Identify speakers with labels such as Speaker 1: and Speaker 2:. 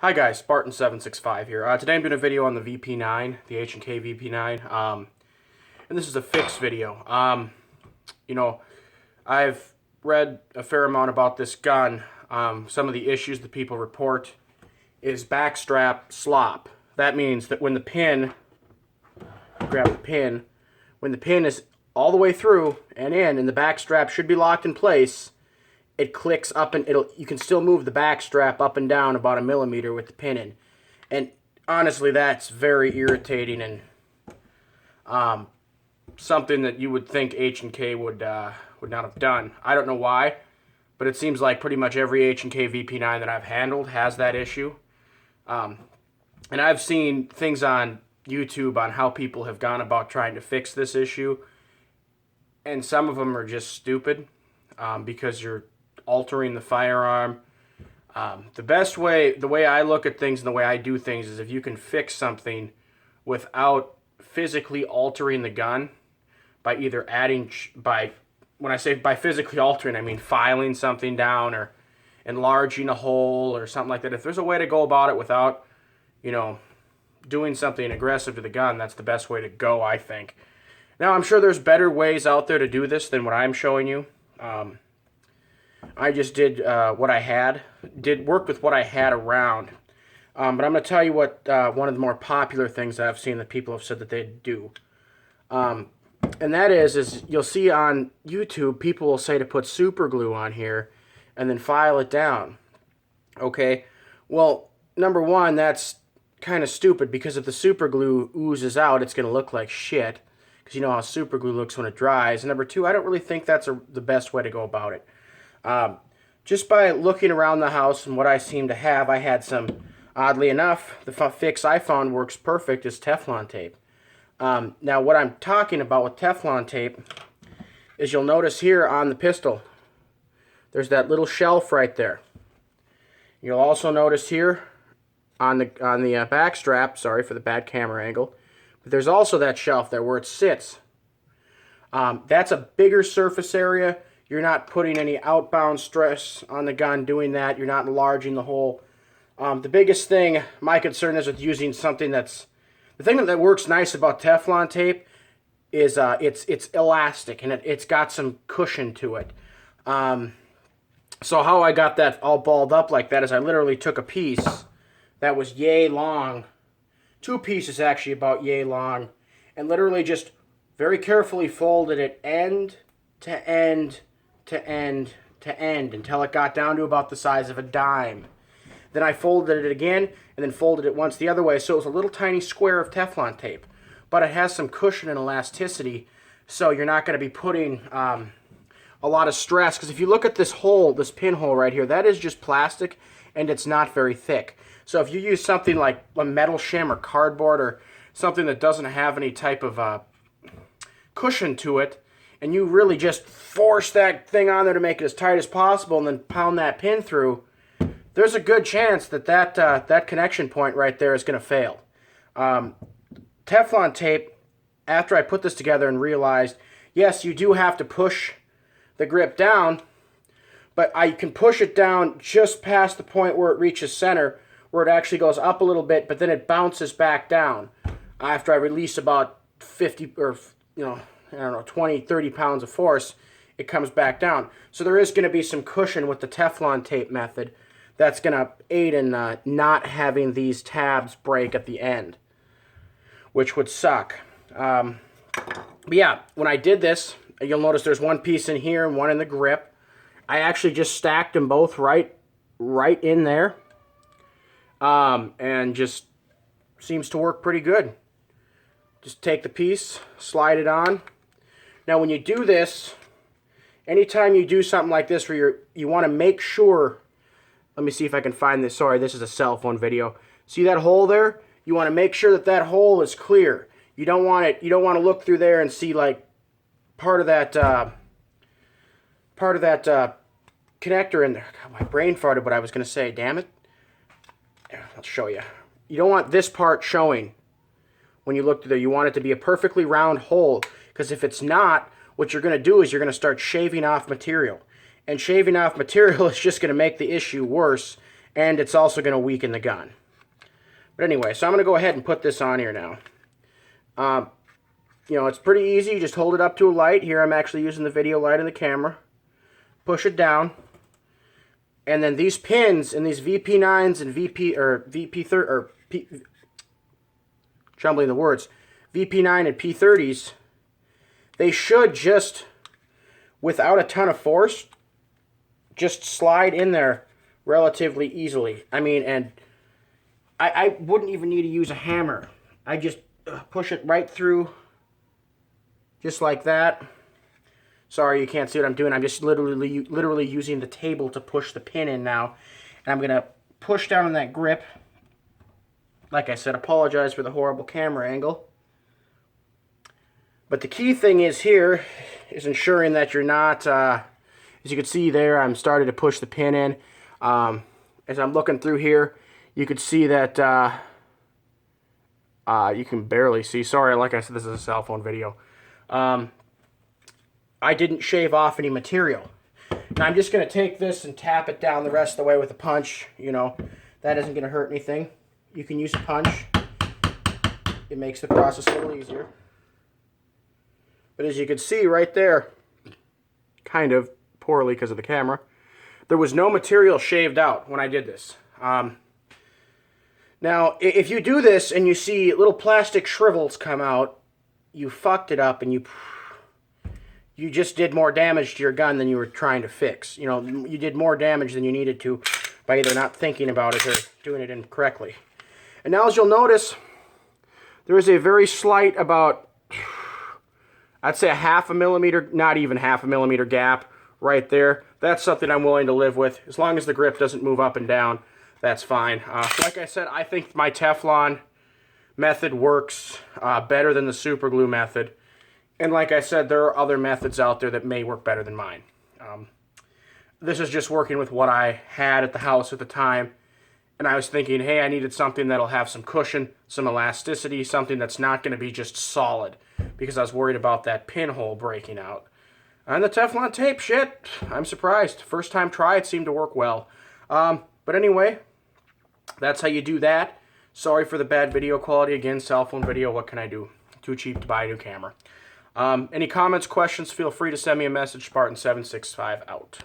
Speaker 1: Hi guys, Spartan765 here. Today I'm doing a video on the VP9, the H&K VP9, and this is a fix video. I've read a fair amount about this gun. Some of the issues that people report is backstrap slop. That means that when the pin, grab the pin, when the pin is all the way through and in, and the backstrap should be locked in place, it clicks up and you can still move the back strap up and down about a millimeter with the pin in. And honestly, that's very irritating and something that you would think H&K would not have done. I don't know why, but it seems like pretty much every H&K VP9 that I've handled has that issue. And I've seen things on YouTube on how people have gone about trying to fix this issue, and some of them are just stupid because you're altering the firearm. The way I look at things and the way I do things is if you can fix something without physically altering the gun by either when I say by physically altering, I mean filing something down or enlarging a hole or something like that. If there's a way to go about it without, doing something aggressive to the gun, that's the best way to go, I think. Now, I'm sure there's better ways out there to do this than what I'm showing you. I just did what I had, worked with what I had around. But I'm going to tell you what one of the more popular things that I've seen that people have said that they do. And that is you'll see on YouTube, people will say to put super glue on here and then file it down. Okay, well, number one, that's kind of stupid because if the super glue oozes out, it's going to look like shit. Because you know how super glue looks when it dries. And number two, I don't really think that's the best way to go about it. Just by looking around the house and what I seem to have, I had some, oddly enough, the fix I found works perfect is Teflon tape. Now what I'm talking about with Teflon tape is you'll notice here on the pistol, there's that little shelf right there. You'll also notice here on the back strap, sorry for the bad camera angle, but there's also that shelf there where it sits. That's a bigger surface area. You're not putting any outbound stress on the gun doing that. You're not enlarging the hole. The biggest thing, my concern is with using something the thing that works nice about Teflon tape is it's elastic and it's got some cushion to it. So how I got that all balled up like that is I literally took a piece that was yay long, two pieces actually about yay long, and literally just very carefully folded it end to end to end to end until it got down to about the size of a dime. Then I folded it again and then folded it once the other way, so it was a little tiny square of Teflon tape, but it has some cushion and elasticity, so you're not going to be putting a lot of stress. Because if you look at this hole, this pinhole right here, that is just plastic and it's not very thick. So if you use something like a metal shim or cardboard or something that doesn't have any type of cushion to it, and you really just force that thing on there to make it as tight as possible and then pound that pin through, there's a good chance that that connection point right there is going to fail. Teflon tape, after I put this together and realized, yes, you do have to push the grip down, but I can push it down just past the point where it reaches center, where it actually goes up a little bit, but then it bounces back down after I release about 50 or, I don't know, 20, 30 pounds of force, it comes back down. So there is going to be some cushion with the Teflon tape method that's going to aid in not having these tabs break at the end, which would suck. But yeah, when I did this, you'll notice there's one piece in here and one in the grip. I actually just stacked them both right in there, and just seems to work pretty good. Just take the piece, slide it on. Now when you do this, anytime you do something like this where you want to make sure, let me see if I can find this, sorry, this is a cell phone video. See that hole there? You want to make sure that that hole is clear. You don't want to look through there and see like part of that connector in there. God, my brain farted what I was going to say, damn it. I'll show you. You don't want this part showing when you look through there. You want it to be a perfectly round hole, because if it's not, what you're going to do is you're going to start shaving off material. And shaving off material is just going to make the issue worse and it's also going to weaken the gun. But anyway, so I'm going to go ahead and put this on here now. You know, it's pretty easy. You just hold it up to a light. Here I'm actually using the video light in the camera. Push it down. And then these pins and these VP9s and jumbling the words, VP9 and P30s, they should just, without a ton of force, just slide in there relatively easily. I mean, and I wouldn't even need to use a hammer. I just push it right through, just like that. Sorry, you can't see what I'm doing. I'm just literally using the table to push the pin in now. And I'm going to push down on that grip. Like I said, apologize for the horrible camera angle. But the key thing is here is ensuring that you're not, as you can see there, I'm starting to push the pin in. As I'm looking through here, you can see that you can barely see. Sorry, like I said, this is a cell phone video. I didn't shave off any material. Now I'm just going to take this and tap it down the rest of the way with a punch. You know, that isn't going to hurt anything. You can use a punch. It makes the process a little easier. But as you can see right there, kind of poorly because of the camera, there was no material shaved out when I did this. Now, if you do this and you see little plastic shrivels come out, you fucked it up and you just did more damage to your gun than you were trying to fix. You know, you did more damage than you needed to by either not thinking about it or doing it incorrectly. And now as you'll notice, there is a very slight, about, I'd say a half a millimeter, not even half a millimeter gap right there. That's something I'm willing to live with. As long as the grip doesn't move up and down, that's fine. Like I said, I think my Teflon method works better than the super glue method. And like I said, there are other methods out there that may work better than mine. This is just working with what I had at the house at the time. And I was thinking, hey, I needed something that'll have some cushion, some elasticity, something that's not going to be just solid. Because I was worried about that pinhole breaking out. And the Teflon tape, shit, I'm surprised. First time try, it seemed to work well. But anyway, that's how you do that. Sorry for the bad video quality. Again, cell phone video, what can I do? Too cheap to buy a new camera. Any comments, questions, feel free to send me a message. Spartan765 out.